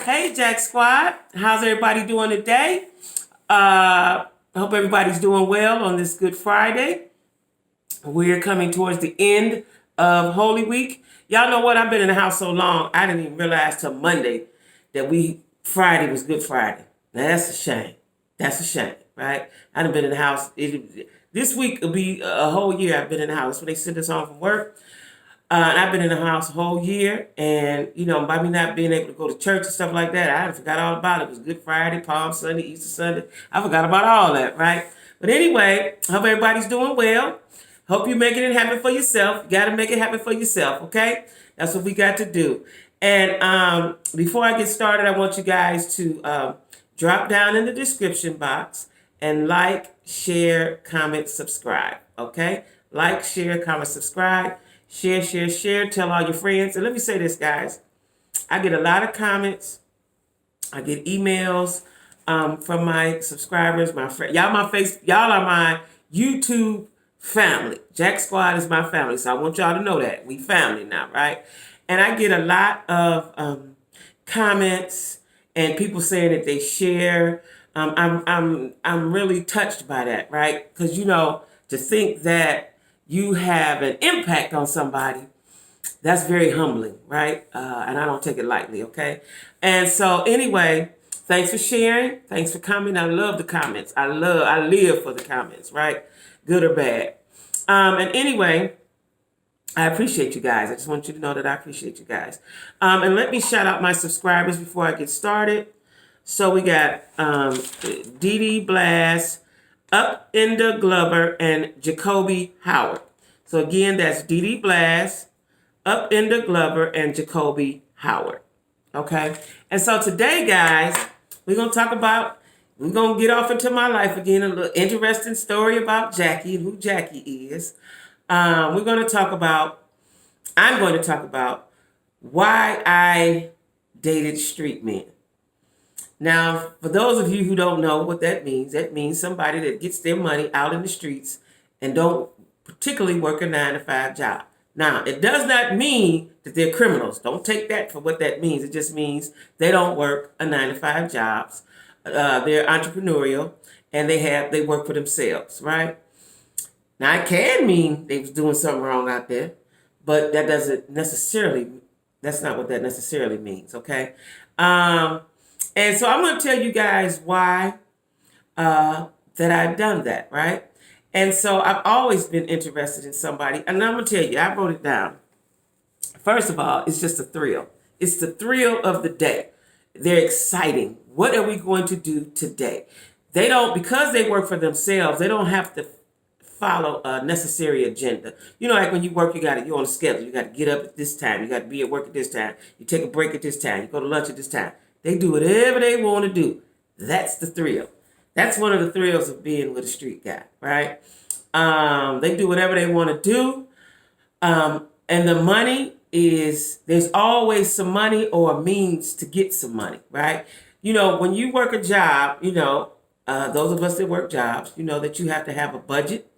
Hey, Jack Squad. How's everybody doing today? I hope everybody's doing well on this Good Friday. We're coming towards the end of Holy Week. Y'all know what? I've been in the house so long, I didn't even realize till Monday that Friday was Good Friday. Now, that's a shame. That's a shame, right? I done been in the house. This week will be a whole year I've been in the house. When they sent us home from work, and I've been in the house a whole year, and by me not being able to go to church and stuff like that, I forgot all about it. It was Good Friday, Palm Sunday, Easter Sunday. I forgot about all that, right? But anyway, hope everybody's doing well. Hope you're making it happen for yourself. You got to make it happen for yourself, okay? That's what we got to do. And before I get started, I want you guys to drop down in the description box and like, share, comment, subscribe, okay? Like, share, comment, subscribe. Share, tell all your friends. And let me say this, guys. I get a lot of comments. I get emails from my subscribers, my friends. Y'all are my YouTube family. Jack Squad is my family. So I want y'all to know that. We family now, right? And I get a lot of comments and people saying that they share. I'm really touched by that, right? Because, to think that you have an impact on somebody, that's very humbling, right? And I don't take it lightly, okay? And so anyway, thanks for sharing. Thanks for commenting. I love the comments. I live for the comments, right? Good or bad. And anyway, I appreciate you guys. I just want you to know that I appreciate you guys. And let me shout out my subscribers before I get started. So we got Dee Dee Blast, Up Enda Glover, and Jacoby Howard. So again, that's Dee Dee Blast, Up Enda Glover, and Jacoby Howard. Okay? And so today, guys, we're going to get off into my life again, a little interesting story about Jacquie and who Jacquie is. I'm going to talk about why I dated street men. Now, for those of you who don't know what that means somebody that gets their money out in the streets and don't particularly work a 9-to-5 job. Now, it does not mean that they're criminals. Don't take that for what that means. It just means they don't work a 9-to-5 jobs. They're entrepreneurial and they work for themselves, right? Now, it can mean they was doing something wrong out there, but that's not what that necessarily means, okay? And so I'm going to tell you guys why that I've done that, right? And so I've always been interested in somebody. And I'm going to tell you, I wrote it down. First of all, it's just a thrill. It's the thrill of the day. They're exciting. What are we going to do today? Because they work for themselves, they don't have to follow a necessary agenda. Like when you work, you're on a schedule. You got to get up at this time. You got to be at work at this time. You take a break at this time. You go to lunch at this time. They do whatever they want to do. That's the thrill. That's one of the thrills of being with a street guy, right? They do whatever they want to do. And the money there's always some money or a means to get some money, right? When you work a job, those of us that work jobs, that you have to have a budget.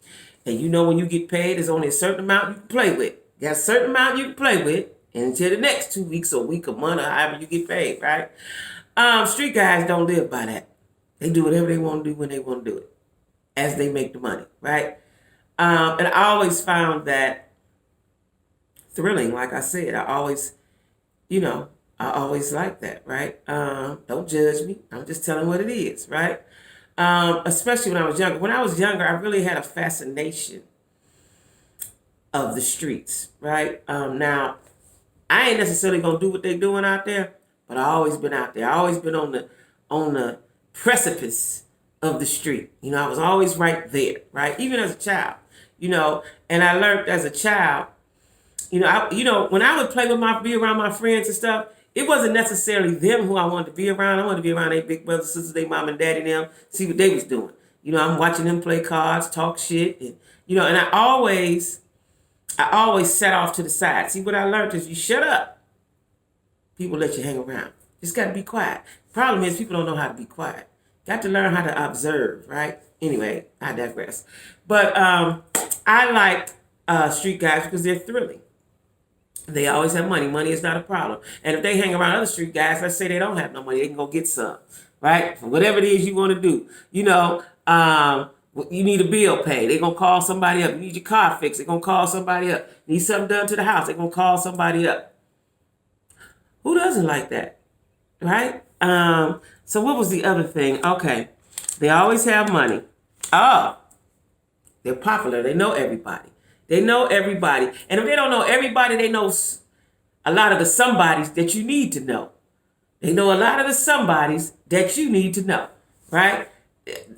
And when you get paid, there's only a certain amount you can play with. You got a certain amount you can play with until the next 2 weeks or week or month or however you get paid, right? Street guys don't live by that. They do whatever they want to do when they want to do it as they make the money, right? And I always found that thrilling. Like I said, I always like that, right? Don't judge me. I'm just telling what it is, right? Especially when I was younger. When I was younger, I really had a fascination of the streets, right? Now, I ain't necessarily gonna do what they doing out there, but I always been out there. I always been on the precipice of the street. I was always right there, right? Even as a child, and I learned as a child, when I would be around my friends and stuff, it wasn't necessarily them who I wanted to be around. I wanted to be around their big brothers, sisters, their mom and daddy, them, see what they was doing. I'm watching them play cards, talk shit, and and I always sat off to the side. See, what I learned is you shut up, people let you hang around. Just got to be quiet. Problem is, people don't know how to be quiet. Got to learn how to observe, right? Anyway, I digress. But I like street guys because they're thrilling. They always have money. Money is not a problem. And if they hang around other street guys, let's say they don't have no money, they can go get some, right? For whatever it is you want to do. You need a bill paid. They're going to call somebody up. You need your car fixed. They're going to call somebody up. Need something done to the house. They're going to call somebody up. Who doesn't like that, right? So what was the other thing? Okay. They always have money. Oh, they're popular. They know everybody. They know everybody. And if they don't know everybody, they know a lot of the somebodies that you need to know. They know a lot of the somebodies that you need to know, right?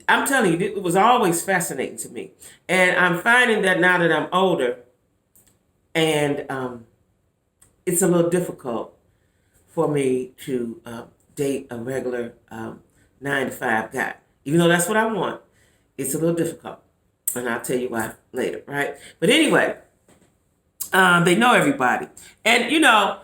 I'm telling you, it was always fascinating to me. And I'm finding that now that I'm older, and it's a little difficult for me to date a regular 9-to-5 guy. Even though that's what I want, it's a little difficult. And I'll tell you why later, right? But anyway, they know everybody. And,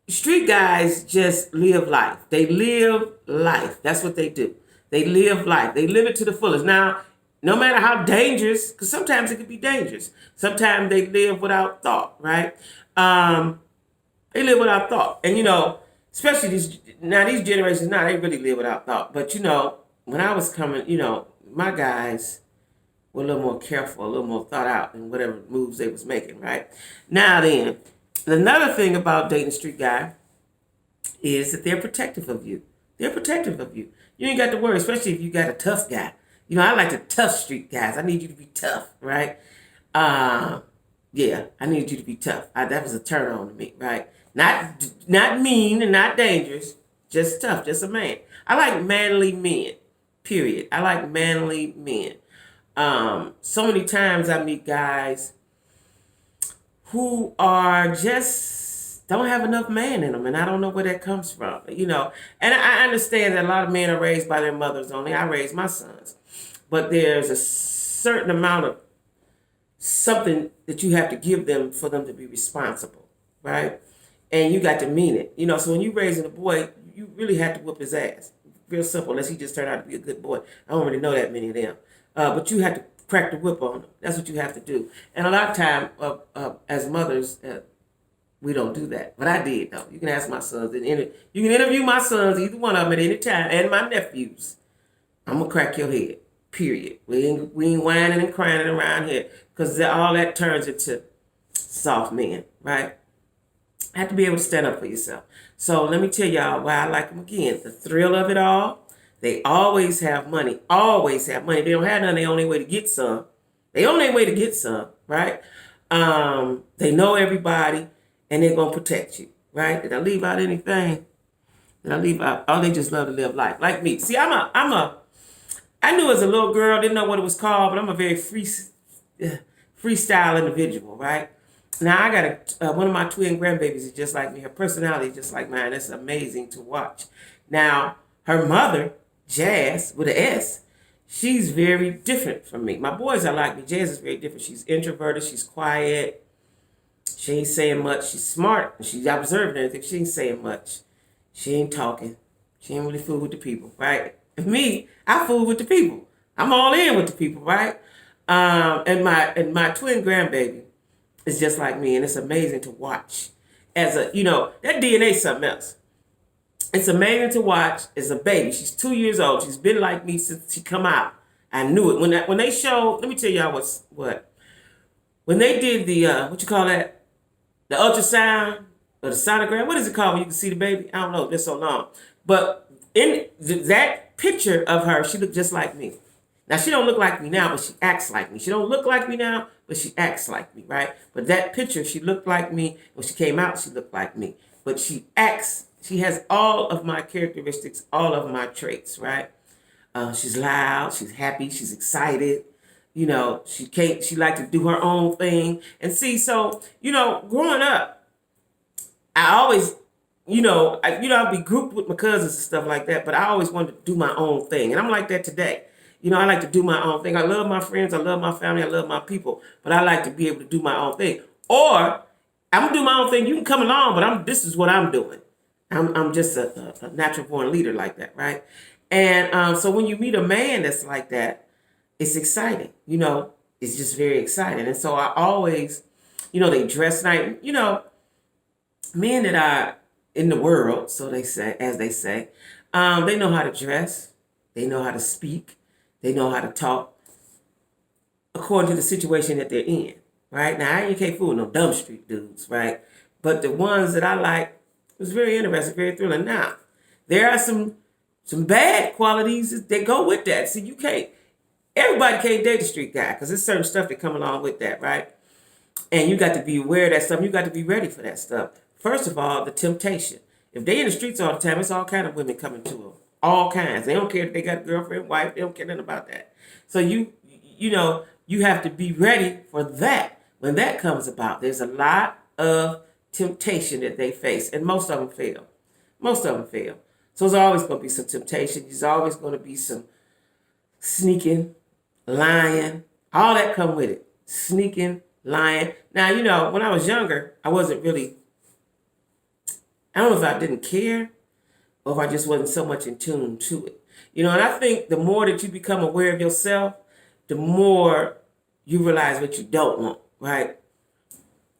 street guys just live life. They live life. That's what they do. They live life. They live it to the fullest. Now, no matter how dangerous, because sometimes it can be dangerous. Sometimes they live without thought, right? They live without thought. And, especially these generations now, they really live without thought. But, when I was coming, my guys were a little more careful, a little more thought out in whatever moves they was making, right? Now then, another thing about dating a street guy is that they're protective of you. They're protective of you. You ain't got to worry, especially if you got a tough guy. I like the tough street guys. I need you to be tough, right? Yeah, I need you to be tough. That was a turn on to me, right? Not mean and not dangerous, just tough, just a man. I like manly men, period. I like manly men. So many times I meet guys who are just don't have enough man in them, and I don't know where that comes from, And I understand that a lot of men are raised by their mothers only. I raised my sons, but there's a certain amount of something that you have to give them for them to be responsible, right? And you got to mean it, So when you're raising a boy, you really have to whoop his ass. Real simple, unless he just turned out to be a good boy. I don't really know that many of them. But you have to crack the whip on them. That's what you have to do. And a lot of time, as mothers, we don't do that. But I did, though. You can ask my sons. You can interview my sons, either one of them, at any time, and my nephews. I'm going to crack your head, period. We ain't whining and crying around here, because all that turns into soft men, right? I have to be able to stand up for yourself. So let me tell y'all why I like them again. The thrill of it all. They always have money. Always have money. If they don't have none, they on their way to get some. They on their way to get some, right? They know everybody, and they're going to protect you, right? Did I leave out anything? Did I leave out? Oh, they just love to live life. Like me. See, I knew as a little girl, didn't know what it was called, but I'm a very freestyle individual, right? Now, I got one of my twin grandbabies is just like me. Her personality is just like mine. It's amazing to watch. Now, her mother, Jazz, with an S, she's very different from me. My boys are like me. Jazz is very different. She's introverted. She's quiet. She ain't saying much. She's smart. She's observing everything. She ain't saying much. She ain't talking. She ain't really fool with the people, right? And me, I fool with the people. I'm all in with the people, right? And my twin grandbaby is just like me, and it's amazing to watch. That DNA is something else. It's amazing to watch as a baby. She's 2 years old. She's been like me since she come out. I knew it. When they showed, let me tell y'all what. When they did the, what you call that? The ultrasound or the sonogram. What is it called when you can see the baby? I don't know. It's so long. But in that picture of her, she looked just like me. Now, she don't look like me now, but she acts like me. She don't look like me now, but she acts like me, right? But that picture, she looked like me. When she came out, she looked like me. But she acts. She has all of my characteristics, all of my traits, right? She's loud, she's happy, she's excited. She likes to do her own thing. And see, so, growing up, I always, I'd be grouped with my cousins and stuff like that, but I always wanted to do my own thing. And I'm like that today. I like to do my own thing. I love my friends, I love my family, I love my people, but I like to be able to do my own thing. Or I'm gonna do my own thing. You can come along, but this is what I'm doing. I'm just a natural born leader like that, right? And so when you meet a man that's like that, it's exciting. It's just very exciting. And so I always, they dress nice. Men that are in the world, so they say, as they say, they know how to dress, they know how to speak, they know how to talk according to the situation that they're in, right? Now, you can't fool no dumb street dudes, right? But the ones that I like, it was very interesting, very thrilling. Now, there are some bad qualities that go with that. See, you can't, everybody can't date a street guy because there's certain stuff that come along with that, right? And you got to be aware of that stuff. You got to be ready for that stuff. First of all, the temptation. If they in the streets all the time, it's all kind of women coming to them. All kinds. They don't care if they got a girlfriend, wife. They don't care nothing about that. So you have to be ready for that. When that comes about, there's a lot of temptation that they face, and most of them fail. Most of them fail. So there's always going to be some temptation. There's always going to be some sneaking, lying. All that come with it. Sneaking, lying. Now, when I was younger, I wasn't really, I don't know if I didn't care or if I just wasn't so much in tune to it. And I think the more that you become aware of yourself, the more you realize what you don't want, right?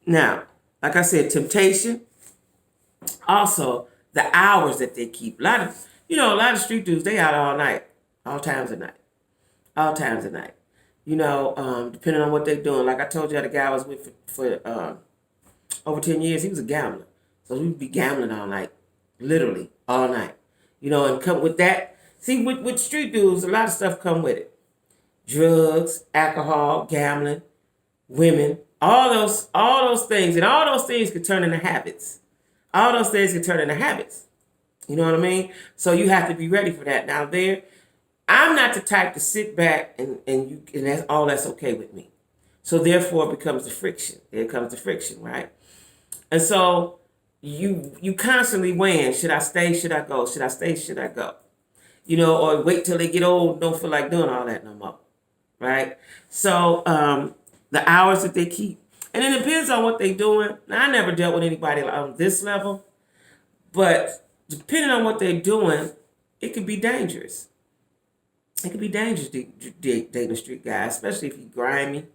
Now, like I said, temptation. Also, the hours that they keep. A lot of street dudes, they out all night, all times of night. All times of night. Depending on what they're doing. Like I told you, the guy I was with for over 10 years, he was a gambler. So we would be gambling all night. Literally, all night. And come with that. See, with street dudes, a lot of stuff come with it. Drugs, alcohol, gambling, women, all those things. And all those things could turn into habits. All those things can turn into habits. You know what I mean? So you have to be ready for that. Now I'm not the type to sit back and that's okay with me. So therefore it becomes the friction. There comes the friction, right? And so you constantly weighing, should I stay, should I go? Should I stay, should I go? Or wait till they get old and don't feel like doing all that no more. Right? So the hours that they keep. And it depends on what they're doing. Now, I never dealt with anybody on this level, but depending on what they're doing, it could be dangerous. It could be dangerous dating a street guy, especially if he's grimy.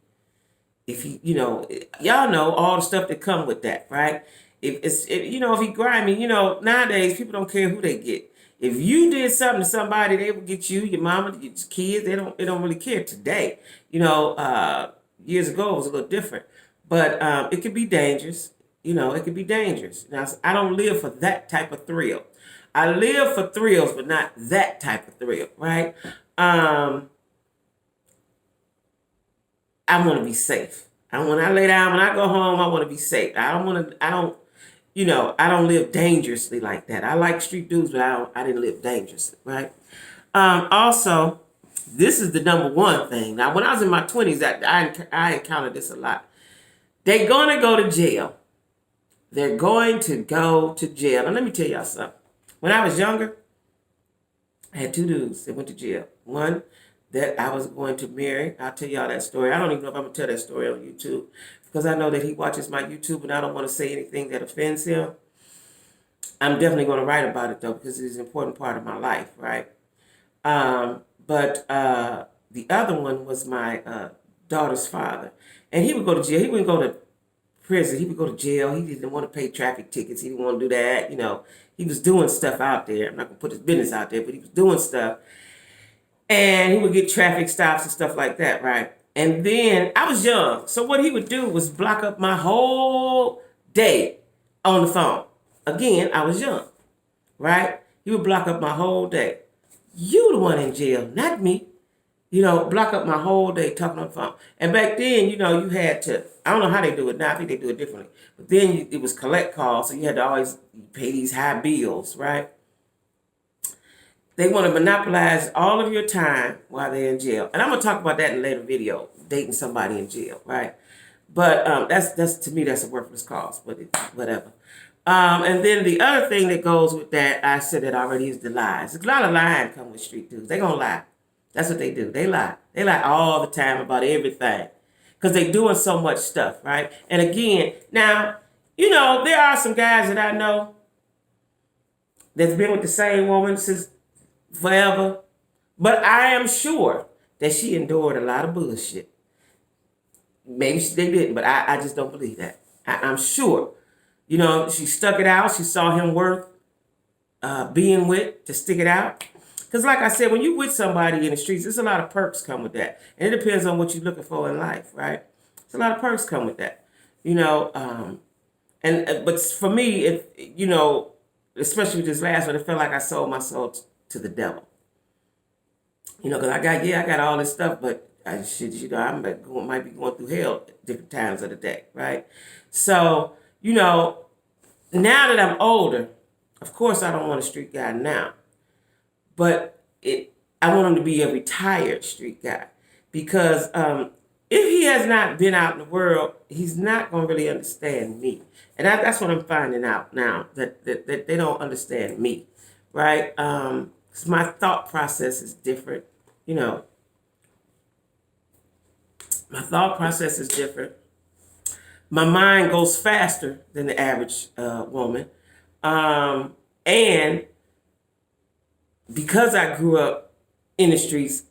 If he, y'all know all the stuff that come with that, right? If he grimy, nowadays people don't care who they get. If you did something to somebody, they will get you, your mama, your kids. They don't really care today. Years ago it was a little different. But it could be dangerous. It could be dangerous. Now, I don't live for that type of thrill. I live for thrills, but not that type of thrill, right? I want to be safe. When I lay down, when I go home, I want to be safe. I don't live dangerously like that. I like street dudes, but I didn't live dangerously, right? Also, this is the number one thing. Now, when I was in my 20s, I encountered this a lot. They're going to go to jail. They're going to go to jail. Now, let me tell y'all something. When I was younger, I had two dudes that went to jail. One that I was going to marry. I'll tell y'all that story. I don't even know if I'm going to tell that story on YouTube because I know that he watches my YouTube and I don't want to say anything that offends him. I'm definitely going to write about it, though, because it's an important part of my life, right? But the other one was my daughter's father. And he would go to jail. He wouldn't go to prison. He would go to jail. He didn't want to pay traffic tickets. He didn't want to do that. He was doing stuff out there. I'm not going to put his business out there, but he was doing stuff. And he would get traffic stops and stuff like that, right? And then I was young. So what he would do was block up my whole day on the phone. Again, I was young, right? He would block up my whole day. You the one in jail, not me. Block up my whole day talking on the phone. And back then, you had to, I don't know how they do it now. I think they do it differently. But then it was collect calls, so you had to always pay these high bills, right? They want to monopolize all of your time while they're in jail. And I'm going to talk about that in a later video, dating somebody in jail, right? But that's to me, that's a worthless cause, but whatever. And then the other thing that goes with that, I said it already, is the lies. There's a lot of lying come with street dudes. They're going to lie. That's what they do. They lie. They lie all the time about everything because they're doing so much stuff, right? And again, now, there are some guys that I know that's been with the same woman since forever, but I am sure that she endured a lot of bullshit. Maybe they didn't, but I just don't believe that. I'm sure You know, she stuck it out. She saw him worth being with to stick it out. Because like I said, when you with somebody in the streets, there's a lot of perks come with that. And it depends on what you're looking for in life, right? There's a lot of perks come with that. You know, but for me, especially with this last one, it felt like I sold my soul to the devil. You know, because I got all this stuff, but I might be going through hell at different times of the day, right? So, you know, now that I'm older, of course I don't want a street guy now, but I want him to be a retired street guy because if he has not been out in the world, he's not going to really understand me. And that's what I'm finding out now, that they don't understand me, right? 'Cause my thought process is different, you know. My thought process is different. My mind goes faster than the average woman. And because I grew up in the streets,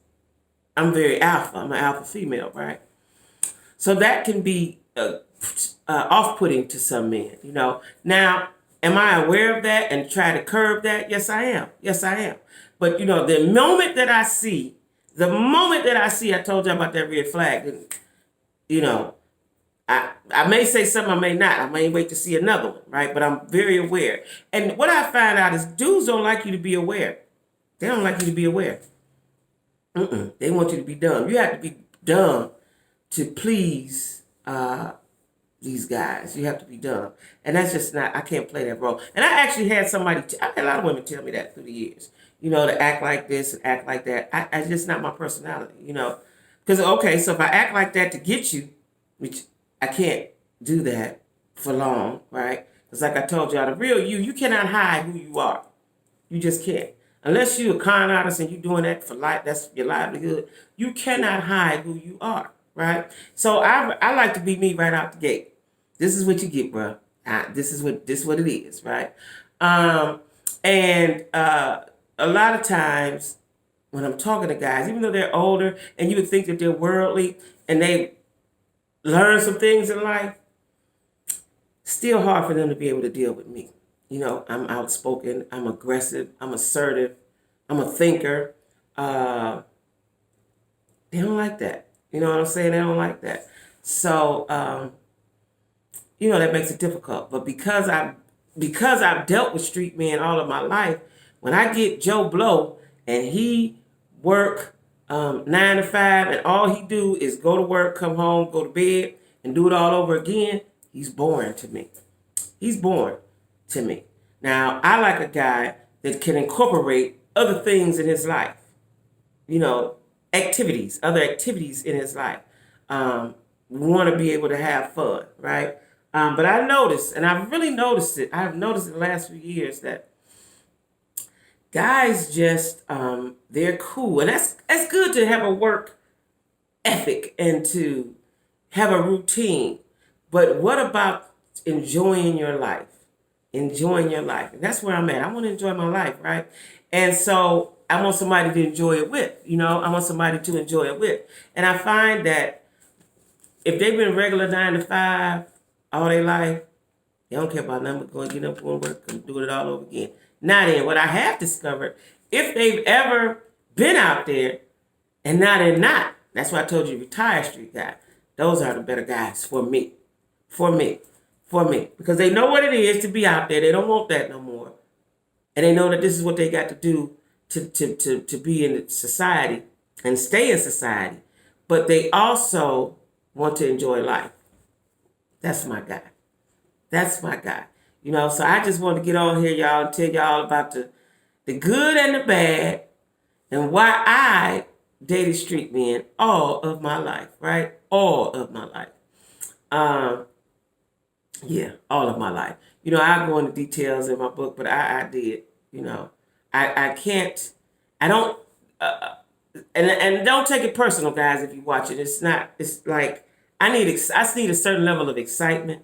I'm very alpha. I'm an alpha female, right? So that can be off-putting to some men, you know. Now, am I aware of that and try to curb that? Yes, I am. Yes, I am. But, you know, the moment that I see, I told you about that red flag, and, you know, I may say something, I may not. I may wait to see another one, right? But I'm very aware. And what I find out is dudes don't like you to be aware. They don't like you to be aware. They want you to be dumb. You have to be dumb to please these guys. You have to be dumb. And that's just not, I can't play that role. And I actually had I had a lot of women tell me that through the years. You know, to act like this and act like that. It's just not my personality, you know. Because, okay, so if I act like that to get you, which I can't do that for long, right? Because like I told y'all, the real you cannot hide who you are. You just can't. Unless you're a con artist and you're doing that for life, that's your livelihood, you cannot hide who you are, right? So I like to be me right out the gate. This is what you get, bro. This is what it is, right? And a lot of times when I'm talking to guys, even though they're older and you would think that they're worldly and they learn some things in life, still hard for them to be able to deal with me. You know, I'm outspoken, I'm aggressive, I'm assertive, I'm a thinker. They don't like that. You know what I'm saying? They don't like that. So, you know, that makes it difficult. But because I've dealt with street men all of my life, when I get Joe Blow and he work 9 to 5 and all he do is go to work, come home, go to bed, and do it all over again, he's boring to me. He's boring to me. Now, I like a guy that can incorporate other things in his life. You know, other activities in his life. We want to be able to have fun, right? But I noticed, and I've really noticed it, I've noticed in the last few years that guys just, they're cool. And that's good to have a work ethic and to have a routine. But what about enjoying your life? Enjoying your life. And that's where I'm at. I want to enjoy my life, right? And so I want somebody to enjoy it with, you know, I want somebody to enjoy it with. And I find that if they've been regular 9 to 5 all their life, they don't care about nothing but going, get up, going to work, and doing it all over again. Now then, what I have discovered, if they've ever been out there and now they're not, that's why I told you retired street guy, those are the better guys for me. For me. Because they know what it is to be out there. They don't want that no more. And they know that this is what they got to do to be in society and stay in society. But they also want to enjoy life. That's my guy. That's my guy. You know, so I just want to get on here, y'all, and tell y'all about the good and the bad and why I dated street men all of my life, right? All of my life. Yeah, all of my life. You know, I go into details in my book, but I did, you know. I can't, I don't, and don't take it personal, guys, if you watch it. It's not, it's like, I need a certain level of excitement.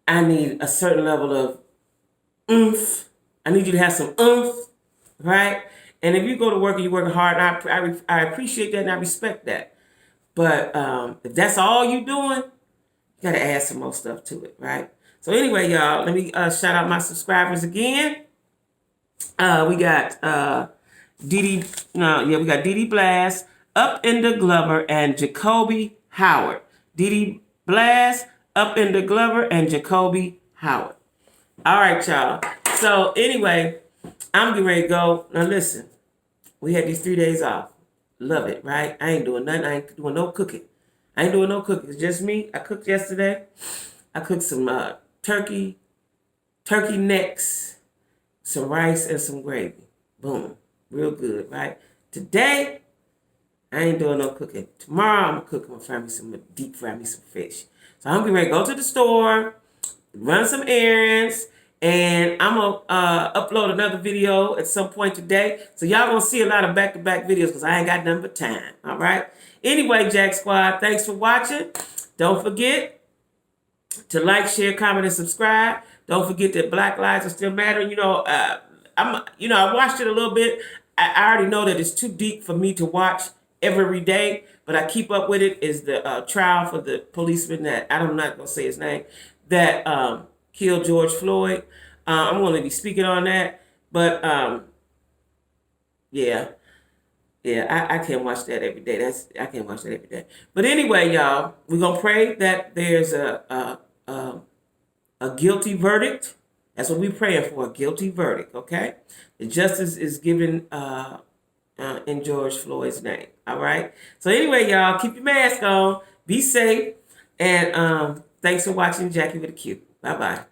I need a certain level of oomph. I need you to have some oomph, right? And if you go to work and you're working hard, I appreciate that and I respect that. But if that's all you're doing, you got to add some more stuff to it, right? So anyway, y'all, let me shout out my subscribers again. We got Dee Dee, no, yeah, we got Dee Dee Blast, Up in the Glover, and Jacoby Howard. Dee Dee Blast, Up in the Glover, and Jacoby Howard. All right, y'all. So anyway, I'm getting ready to go. Now listen, we had these 3 days off. Love it, right? I ain't doing nothing. I ain't doing no cooking. I ain't doing no cooking. It's just me. I cooked yesterday. I cooked some turkey necks, some rice, and some gravy. Boom. Real good, right? Today, I ain't doing no cooking. Tomorrow, I'm going to deep fry me some fish. So I'm getting ready to go to the store, run some errands, and I'm going to upload another video at some point today. So y'all going to see a lot of back-to-back videos because I ain't got nothing but time. All right? Anyway, Jack Squad, thanks for watching. Don't forget to like, share, comment, and subscribe. Don't forget that Black Lives Are Still Matter. I watched it a little bit. I already know that it's too deep for me to watch every day, but I keep up with it. Is the trial for the policeman that, I'm not going to say his name, that killed George Floyd. I'm going to be speaking on that. But, yeah, I can't watch that every day. I can't watch that every day. But anyway, y'all, we're going to pray that there's a guilty verdict. That's what we're praying for, a guilty verdict, okay? The justice is given in George Floyd's name, all right? So anyway, y'all, keep your mask on, be safe, and thanks for watching Jackie with a Q. Bye-bye.